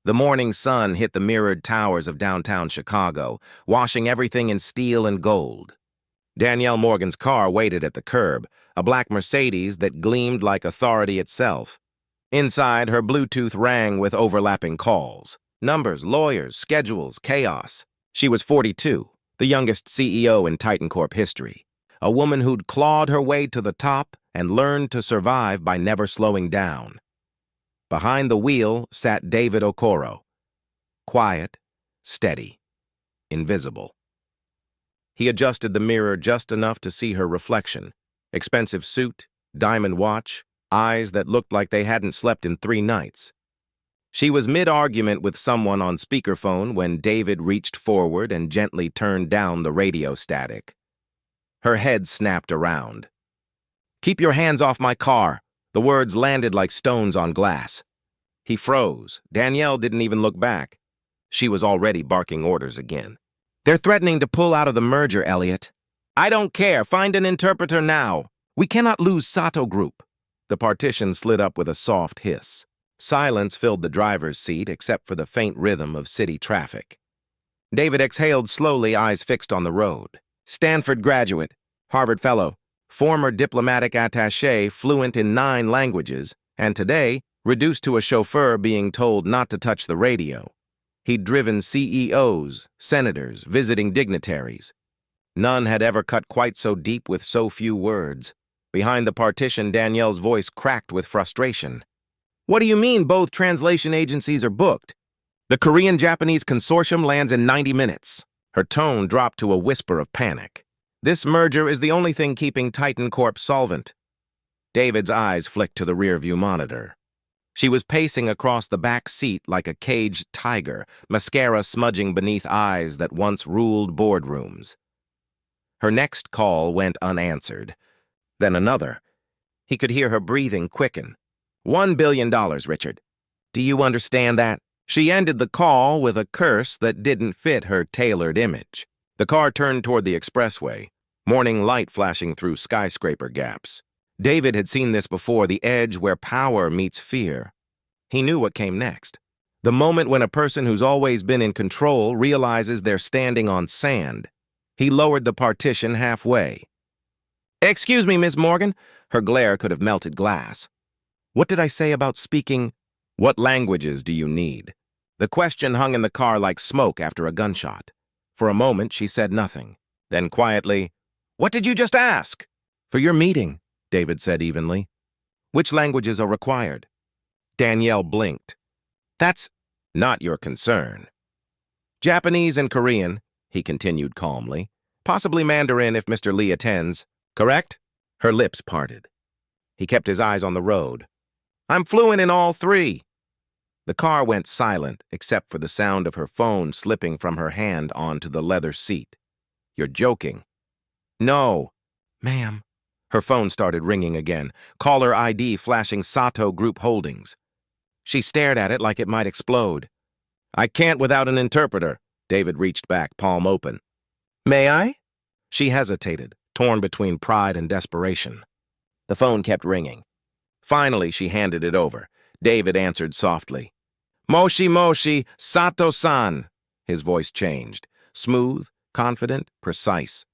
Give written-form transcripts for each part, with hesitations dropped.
The morning sun hit the mirrored towers of downtown Chicago, washing everything in steel and gold. Danielle Morgan's car waited at the curb, a black Mercedes that gleamed like authority itself. Inside, her Bluetooth rang with overlapping calls. Numbers, lawyers, schedules, chaos. She was 42, the youngest CEO in Titan Corp history. A woman who'd clawed her way to the top and learned to survive by never slowing down. Behind the wheel sat David Okoro. Quiet, steady, invisible. He adjusted the mirror just enough to see her reflection. Expensive suit, diamond watch, eyes that looked like they hadn't slept in 3 nights. She was mid-argument with someone on speakerphone when David reached forward and gently turned down the radio static. Her head snapped around. "Keep your hands off my car." The words landed like stones on glass. He froze. Danielle didn't even look back. She was already barking orders again. "They're threatening to pull out of the merger, Elliot." "I don't care. Find an interpreter now. We cannot lose Sato Group." The partition slid up with a soft hiss. Silence filled the driver's seat except for the faint rhythm of city traffic. David exhaled slowly, eyes fixed on the road. Stanford graduate, Harvard fellow, former diplomatic attaché fluent in 9 languages, and today reduced to a chauffeur being told not to touch the radio. He'd driven CEOs, senators, visiting dignitaries. None had ever cut quite so deep with so few words. Behind the partition, Danielle's voice cracked with frustration. "What do you mean both translation agencies are booked? The Korean-Japanese consortium lands in 90 minutes. Her tone dropped to a whisper of panic. "This merger is the only thing keeping Titan Corp solvent." David's eyes flicked to the rearview monitor. She was pacing across the back seat like a caged tiger, mascara smudging beneath eyes that once ruled boardrooms. Her next call went unanswered. Then another. He could hear her breathing quicken. $1 billion, Richard. Do you understand that? She ended the call with a curse that didn't fit her tailored image. The car turned toward the expressway, morning light flashing through skyscraper gaps. David had seen this before, the edge where power meets fear. He knew what came next. The moment when a person who's always been in control realizes they're standing on sand. He lowered the partition halfway. "Excuse me, Miss Morgan." Her glare could have melted glass. "What did I say about speaking? What languages do you need?" The question hung in the car like smoke after a gunshot. For a moment, she said nothing. Then quietly, "What did you just ask?" "For your meeting," David said evenly. "Which languages are required?" Danielle blinked. "That's not your concern." "Japanese and Korean," he continued calmly. "Possibly Mandarin if Mr. Lee attends. Correct?" Her lips parted. He kept his eyes on the road. "I'm fluent in all 3. The car went silent, except for the sound of her phone slipping from her hand onto the leather seat. "You're joking." "No." "Ma'am." Her phone started ringing again, caller ID flashing Sato Group Holdings. She stared at it like it might explode. "I can't without an interpreter." David reached back, palm open. "May I?" She hesitated, torn between pride and desperation. The phone kept ringing. Finally, she handed it over. David answered softly. "Moshi Moshi, Sato-san." His voice changed. Smooth, confident, precise.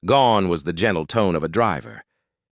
Gone was the gentle tone of a driver.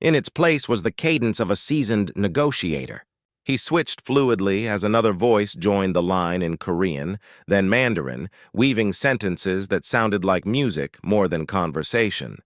In its place was the cadence of a seasoned negotiator. He switched fluidly as another voice joined the line in Korean, then Mandarin, weaving sentences that sounded like music more than conversation.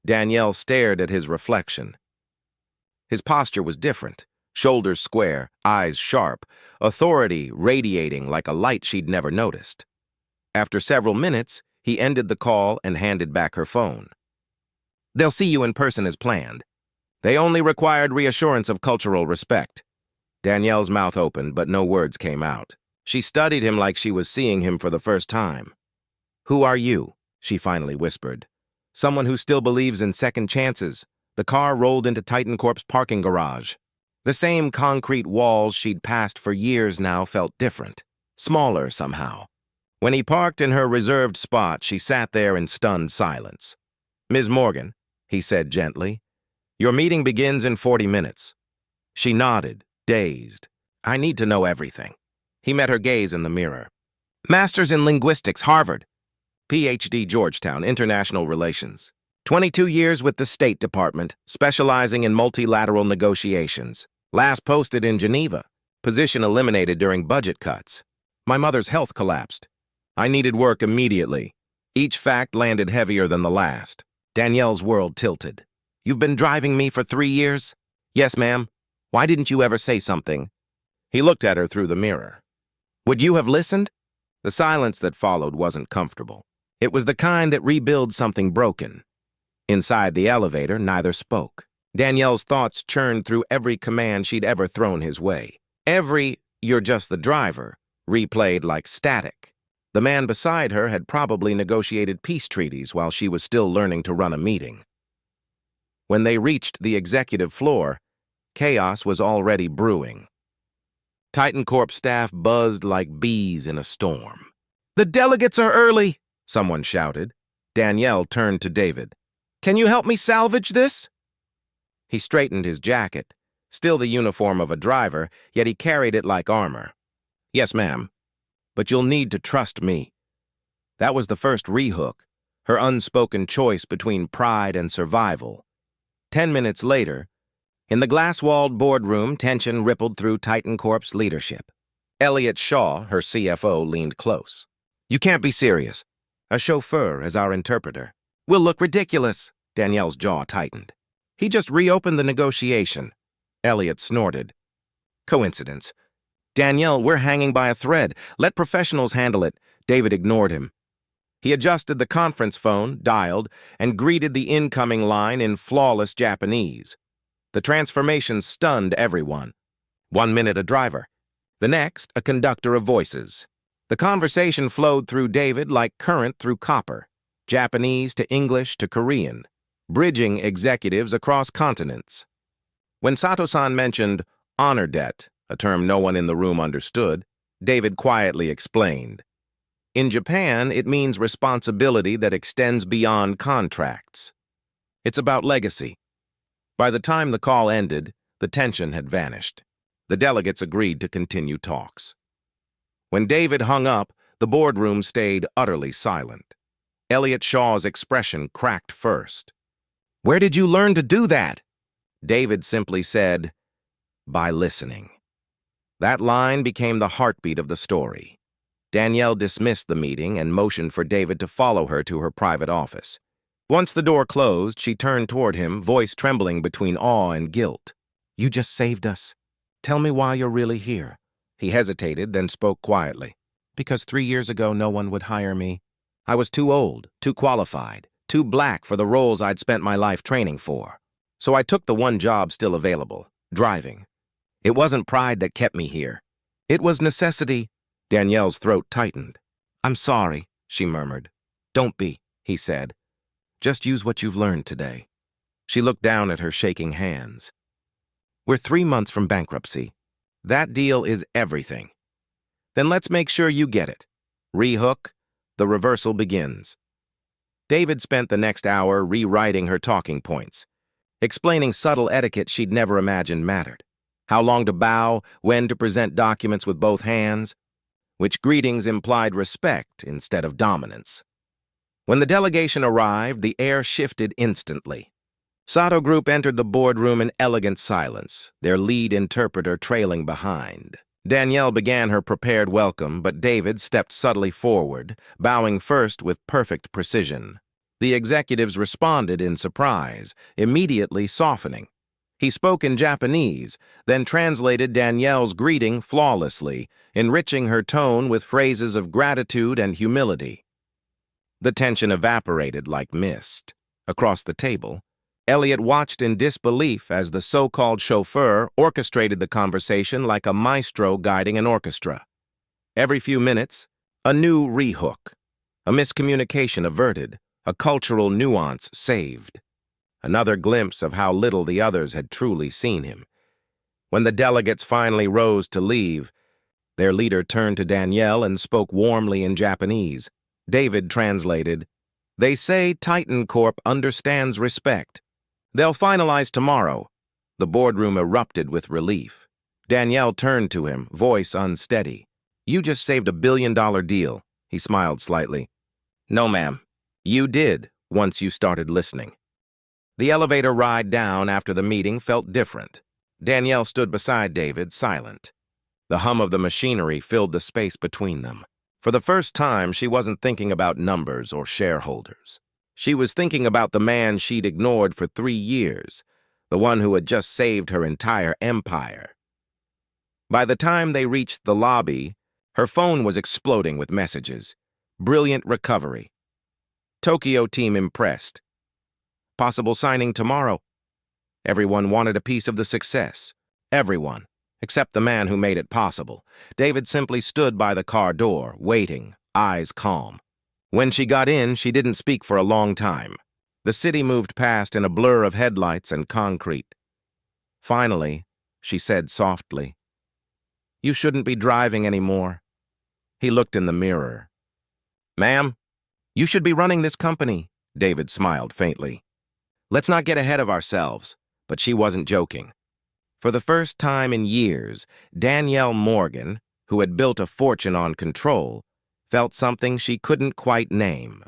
Danielle stared at his reflection. His posture was different. Shoulders square, eyes sharp, authority radiating like a light she'd never noticed. After several minutes, he ended the call and handed back her phone. "They'll see you in person as planned." They only required reassurance of cultural respect. Danielle's mouth opened, but no words came out. She studied him like she was seeing him for the first time. "Who are you?" she finally whispered. "Someone who still believes in second chances." The car rolled into Titan Corp's parking garage. The same concrete walls she'd passed for years now felt different, smaller somehow. When he parked in her reserved spot, she sat there in stunned silence. "Ms. Morgan," he said gently, "your meeting begins in 40 minutes. She nodded, dazed. "I need to know everything." He met her gaze in the mirror. Master's in Linguistics, Harvard. PhD, Georgetown, International Relations. 22 years with the State Department, specializing in multilateral negotiations. Last posted in Geneva. Position eliminated during budget cuts. My mother's health collapsed. I needed work immediately. Each fact landed heavier than the last. Danielle's world tilted. You've been driving me for 3 years? Yes, ma'am. Why didn't you ever say something? He looked at her through the mirror. Would you have listened? The silence that followed wasn't comfortable. It was the kind that rebuilds something broken. Inside the elevator, neither spoke. Danielle's thoughts churned through every command she'd ever thrown his way. Every, "you're just the driver," replayed like static. The man beside her had probably negotiated peace treaties while she was still learning to run a meeting. When they reached the executive floor, chaos was already brewing. Titan Corp staff buzzed like bees in a storm. "The delegates are early," someone shouted. Danielle turned to David. "Can you help me salvage this?" He straightened his jacket, still the uniform of a driver, yet he carried it like armor. "Yes, ma'am. But you'll need to trust me." That was the first rehook, her unspoken choice between pride and survival. 10 minutes later, in the glass-walled boardroom, tension rippled through Titan Corp's leadership. Elliot Shaw, her CFO, leaned close. "You can't be serious. A chauffeur as our interpreter. We'll look ridiculous." Danielle's jaw tightened. "He just reopened the negotiation." Elliot snorted. "Coincidence. Danielle, we're hanging by a thread. Let professionals handle it." David ignored him. He adjusted the conference phone, dialed, and greeted the incoming line in flawless Japanese. The transformation stunned everyone. 1 minute a driver. The next, a conductor of voices. The conversation flowed through David like current through copper. Japanese to English to Korean, bridging executives across continents. When Sato-san mentioned honor debt, a term no one in the room understood, David quietly explained. In Japan, it means responsibility that extends beyond contracts. It's about legacy. By the time the call ended, the tension had vanished. The delegates agreed to continue talks. When David hung up, the boardroom stayed utterly silent. Elliot Shaw's expression cracked first. "Where did you learn to do that?" David simply said, "By listening." That line became the heartbeat of the story. Danielle dismissed the meeting and motioned for David to follow her to her private office. Once the door closed, she turned toward him, voice trembling between awe and guilt. "You just saved us. Tell me why you're really here." He hesitated, then spoke quietly. "Because 3 years ago no one would hire me. I was too old, too qualified, too black for the roles I'd spent my life training for. So I took the one job still available, driving. It wasn't pride that kept me here. It was necessity." Danielle's throat tightened. "I'm sorry," she murmured. "Don't be," he said. "Just use what you've learned today." She looked down at her shaking hands. "We're 3 months from bankruptcy. That deal is everything. Then let's make sure you get it. Rehook, the reversal begins." David spent the next hour rewriting her talking points, explaining subtle etiquette she'd never imagined mattered. How long to bow, when to present documents with both hands, which greetings implied respect instead of dominance. When the delegation arrived, the air shifted instantly. Sato Group entered the boardroom in elegant silence, their lead interpreter trailing behind. Danielle began her prepared welcome, but David stepped subtly forward, bowing first with perfect precision. The executives responded in surprise, immediately softening. He spoke in Japanese, then translated Danielle's greeting flawlessly, enriching her tone with phrases of gratitude and humility. The tension evaporated like mist. Across the table, Elliot watched in disbelief as the so-called chauffeur orchestrated the conversation like a maestro guiding an orchestra. Every few minutes, a new rehook, a miscommunication averted, a cultural nuance saved. Another glimpse of how little the others had truly seen him. When the delegates finally rose to leave, their leader turned to Danielle and spoke warmly in Japanese. David translated, "They say Titan Corp understands respect. They'll finalize tomorrow." The boardroom erupted with relief. Danielle turned to him, voice unsteady. You just saved $1 billion deal. He smiled slightly. No, ma'am. You did, once you started listening. The elevator ride down after the meeting felt different. Danielle stood beside David, silent. The hum of the machinery filled the space between them. For the first time, she wasn't thinking about numbers or shareholders. She was thinking about the man she'd ignored for 3 years, the one who had just saved her entire empire. By the time they reached the lobby, her phone was exploding with messages. Brilliant recovery. Tokyo team impressed. Possible signing tomorrow. Everyone wanted a piece of the success. Everyone, except the man who made it possible. David simply stood by the car door, waiting, eyes calm. When she got in, she didn't speak for a long time. The city moved past in a blur of headlights and concrete. Finally, she said softly, "You shouldn't be driving anymore." He looked in the mirror. "Ma'am, you should be running this company," David smiled faintly. "Let's not get ahead of ourselves." But she wasn't joking. For the first time in years, Danielle Morgan, who had built a fortune on control, felt something she couldn't quite name.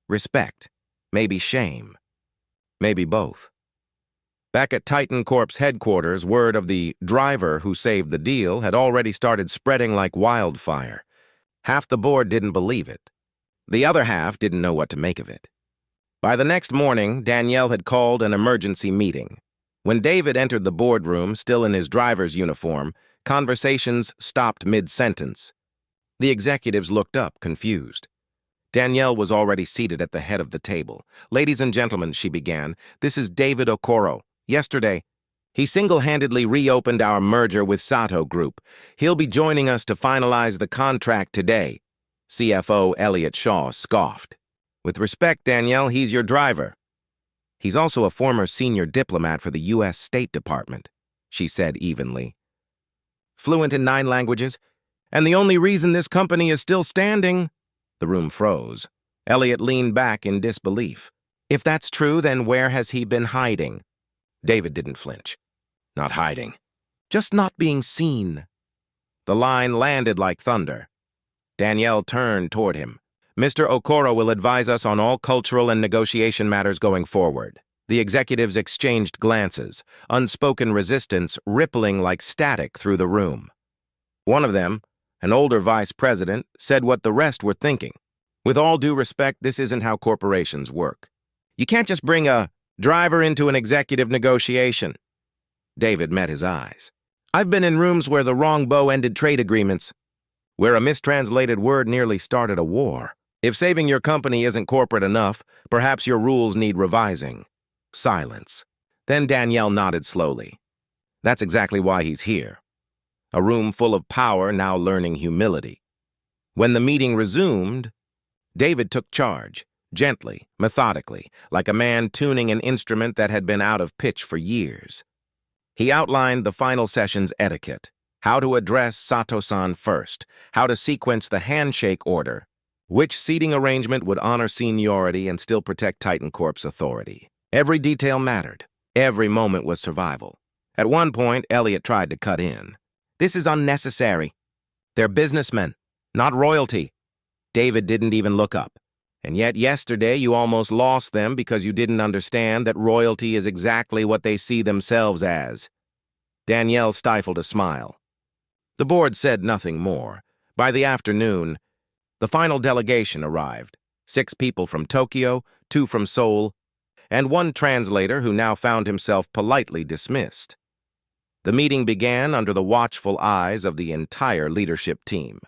Respect, maybe shame, maybe both. Back at Titan Corp's headquarters, word of the driver who saved the deal had already started spreading like wildfire. Half the board didn't believe it. The other half didn't know what to make of it. By the next morning, Danielle had called an emergency meeting. When David entered the boardroom, still in his driver's uniform, conversations stopped mid-sentence. The executives looked up, confused. Danielle was already seated at the head of the table. "Ladies and gentlemen," she began, "this is David Okoro. Yesterday, he single-handedly reopened our merger with Sato Group. He'll be joining us to finalize the contract today." CFO Elliot Shaw scoffed. "With respect, Danielle, he's your driver." "He's also a former senior diplomat for the U.S. State Department," she said evenly. "Fluent in 9 languages, and the only reason this company is still standing." The room froze. Elliot leaned back in disbelief. "If that's true, then where has he been hiding?" David didn't flinch. "Not hiding. Just not being seen." The line landed like thunder. Danielle turned toward him. "Mr. Okoro will advise us on all cultural and negotiation matters going forward." The executives exchanged glances, unspoken resistance rippling like static through the room. One of them, an older vice president, said what the rest were thinking. "With all due respect, this isn't how corporations work. You can't just bring a driver into an executive negotiation." David met his eyes. "I've been in rooms where the wrong bow ended trade agreements, where a mistranslated word nearly started a war. If saving your company isn't corporate enough, perhaps your rules need revising." Silence. Then Danielle nodded slowly. "That's exactly why he's here." A room full of power now learning humility. When the meeting resumed, David took charge, gently, methodically, like a man tuning an instrument that had been out of pitch for years. He outlined the final session's etiquette, how to address Sato-san first, how to sequence the handshake order, which seating arrangement would honor seniority and still protect Titan Corp's authority. Every detail mattered. Every moment was survival. At one point, Elliot tried to cut in. "This is unnecessary. They're businessmen, not royalty." David didn't even look up. "And yet yesterday you almost lost them because you didn't understand that royalty is exactly what they see themselves as." Danielle stifled a smile. The board said nothing more. By the afternoon, the final delegation arrived. 6 people from Tokyo, 2 from Seoul, and 1 translator who now found himself politely dismissed. The meeting began under the watchful eyes of the entire leadership team.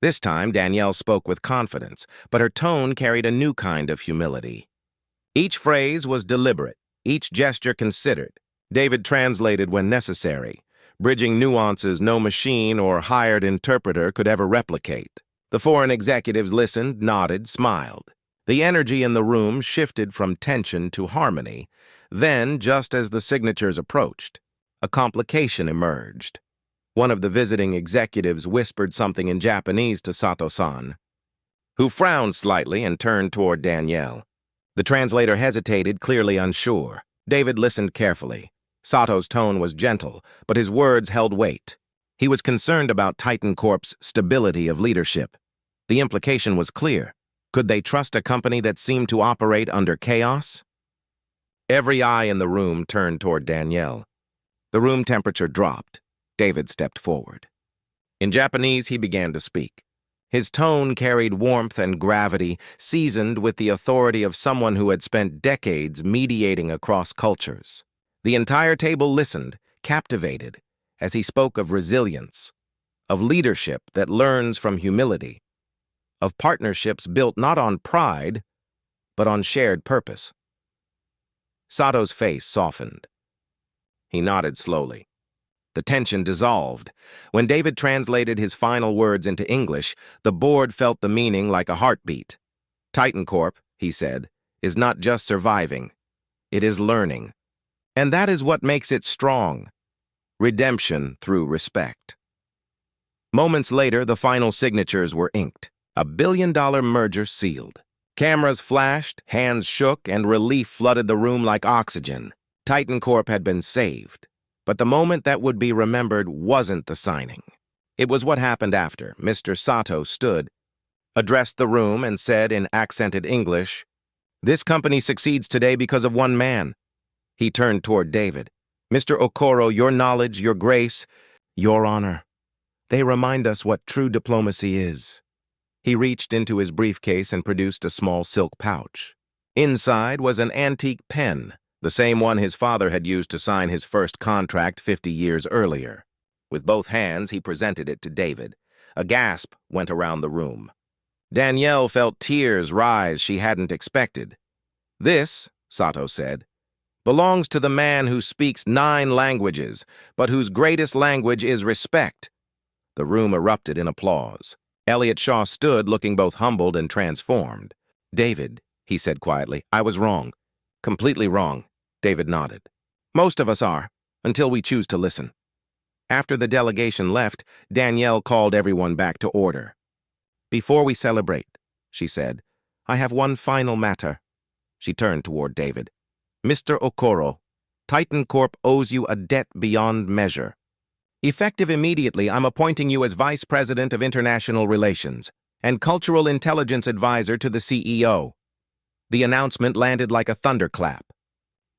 This time, Danielle spoke with confidence, but her tone carried a new kind of humility. Each phrase was deliberate, each gesture considered. David translated when necessary, bridging nuances no machine or hired interpreter could ever replicate. The foreign executives listened, nodded, smiled. The energy in the room shifted from tension to harmony. Then, just as the signatures approached, a complication emerged. One of the visiting executives whispered something in Japanese to Sato-san, who frowned slightly and turned toward Danielle. The translator hesitated, clearly unsure. David listened carefully. Sato's tone was gentle, but his words held weight. He was concerned about Titan Corp's stability of leadership. The implication was clear. Could they trust a company that seemed to operate under chaos? Every eye in the room turned toward Danielle. The room temperature dropped. David stepped forward. In Japanese, he began to speak. His tone carried warmth and gravity, seasoned with the authority of someone who had spent decades mediating across cultures. The entire table listened, captivated, as he spoke of resilience, of leadership that learns from humility, of partnerships built not on pride, but on shared purpose. Sato's face softened. He nodded slowly. The tension dissolved. When David translated his final words into English, the board felt the meaning like a heartbeat. Titan Corp, he said, is not just surviving. It is learning. And that is what makes it strong. Redemption through respect. Moments later, the final signatures were inked. A billion-dollar merger sealed. Cameras flashed, hands shook, and relief flooded the room like oxygen. Titan Corp had been saved. But the moment that would be remembered wasn't the signing. It was what happened after. Mr. Sato stood, addressed the room, and said in accented English, "This company succeeds today because of one man." He turned toward David. "Mr. Okoro, your knowledge, your grace, your honor, they remind us what true diplomacy is." He reached into his briefcase and produced a small silk pouch. Inside was an antique pen, the same one his father had used to sign his first contract 50 years earlier. With both hands, he presented it to David. A gasp went around the room. Danielle felt tears rise she hadn't expected. "This," Sato said, "belongs to the man who speaks 9 languages, but whose greatest language is respect." The room erupted in applause. Elliot Shaw stood, looking both humbled and transformed. "David," he said quietly, "I was wrong. Completely wrong." David nodded. "Most of us are, until we choose to listen." After the delegation left, Danielle called everyone back to order. "Before we celebrate," she said, "I have one final matter." She turned toward David. "Mr. Okoro, Titan Corp owes you a debt beyond measure. Effective immediately, I'm appointing you as Vice President of International Relations and Cultural Intelligence Advisor to the CEO. The announcement landed like a thunderclap.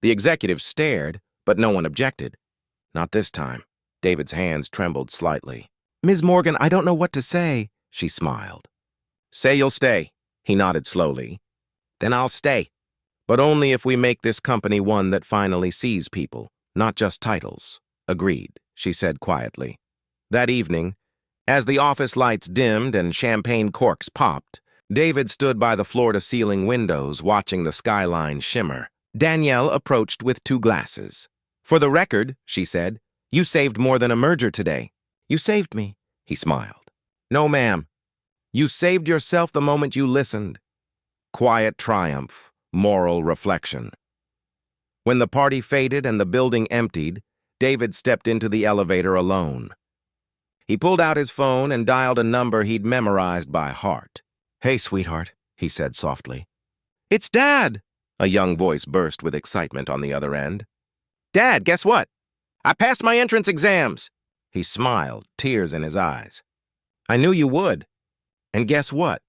The executives stared, but no one objected. Not this time. David's hands trembled slightly. "Ms. Morgan, I don't know what to say," she smiled. "Say you'll stay," he nodded slowly. "Then I'll stay. But only if we make this company one that finally sees people, not just titles." "Agreed," she said quietly. That evening, as the office lights dimmed and champagne corks popped, David stood by the floor-to-ceiling windows watching the skyline shimmer. Danielle approached with 2 glasses. "For the record," she said, "you saved more than a merger today." "You saved me," he smiled. "No, ma'am. You saved yourself the moment you listened." Quiet triumph, moral reflection. When the party faded and the building emptied, David stepped into the elevator alone. He pulled out his phone and dialed a number he'd memorized by heart. "Hey, sweetheart," he said softly. "It's Dad!" A young voice burst with excitement on the other end. "Dad, guess what? I passed my entrance exams!" He smiled, tears in his eyes. "I knew you would. And guess what?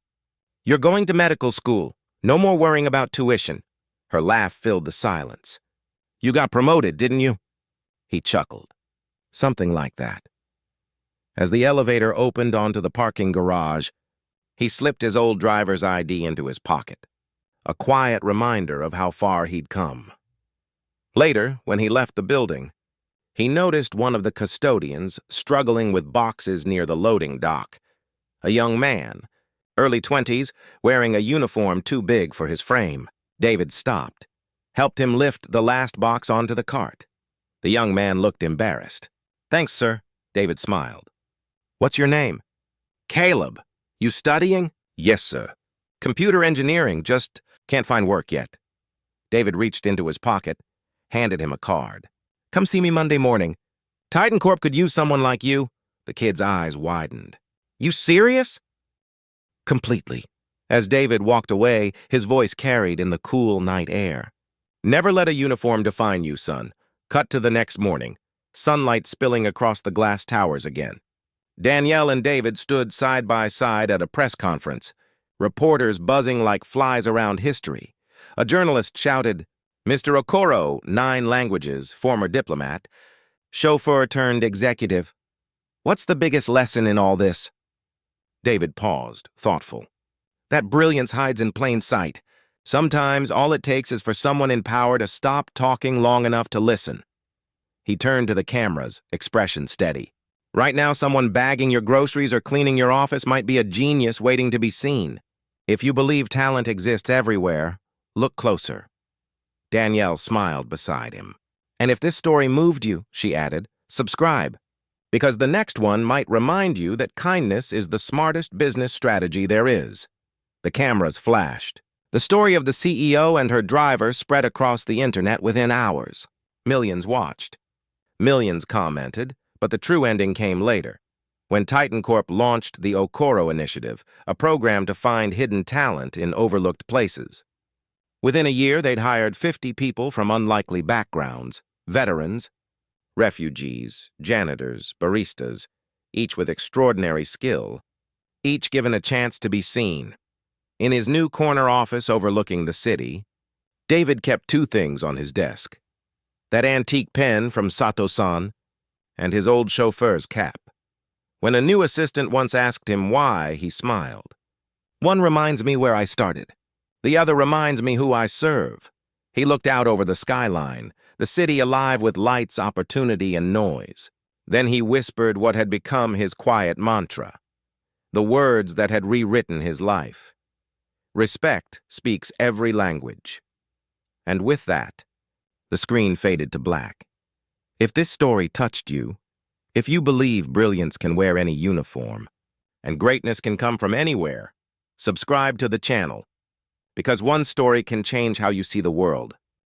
You're going to medical school. No more worrying about tuition." Her laugh filled the silence. "You got promoted, didn't you?" He chuckled. "Something like that." As the elevator opened onto the parking garage, he slipped his old driver's ID into his pocket, a quiet reminder of how far he'd come. Later, when he left the building, he noticed one of the custodians struggling with boxes near the loading dock. A young man, early 20s, wearing a uniform too big for his frame. David stopped, helped him lift the last box onto the cart. The young man looked embarrassed. "Thanks, sir," David smiled. "What's your name?" "Caleb. You studying?" "Yes, sir." "Computer engineering, just can't find work yet." David reached into his pocket, handed him a card. "Come see me Monday morning. Titan Corp could use someone like you." The kid's eyes widened. "You serious?" "Completely." As David walked away, his voice carried in the cool night air. "Never let a uniform define you, son. Cut to the next morning. sunlight spilling across the glass towers again. Danielle and David stood side by side at a press conference, reporters buzzing like flies around history. A journalist shouted, "Mr. Okoro, 9 languages, former diplomat, chauffeur turned executive. What's the biggest lesson in all this?" David paused, thoughtful. That brilliance hides in plain sight. Sometimes all it takes is for someone in power to stop talking long enough to listen. He turned to the cameras, expression steady. Right now, someone bagging your groceries or cleaning your office might be a genius waiting to be seen. If you believe talent exists everywhere, look closer. Danielle smiled beside him. And if this story moved you, she added, subscribe. Because the next one might remind you that kindness is the smartest business strategy there is. The cameras flashed. The story of the CEO and her driver spread across the internet within hours. Millions watched. Millions commented, but the true ending came later, when Titan Corp launched the Okoro Initiative, a program to find hidden talent in overlooked places. Within a year, they'd hired 50 people from unlikely backgrounds, veterans, refugees, janitors, baristas, each with extraordinary skill, each given a chance to be seen. In his new corner office overlooking the city, David kept 2 things on his desk: that antique pen from Sato-san and his old chauffeur's cap. When a new assistant once asked him why, he smiled. "One reminds me where I started. The other reminds me who I serve." He looked out over the skyline, the city alive with lights, opportunity, and noise. Then he whispered what had become his quiet mantra, the words that had rewritten his life. Respect speaks every language. And with that, the screen faded to black. If this story touched you, if you believe brilliance can wear any uniform, and greatness can come from anywhere, subscribe to the channel, because one story can change how you see the world.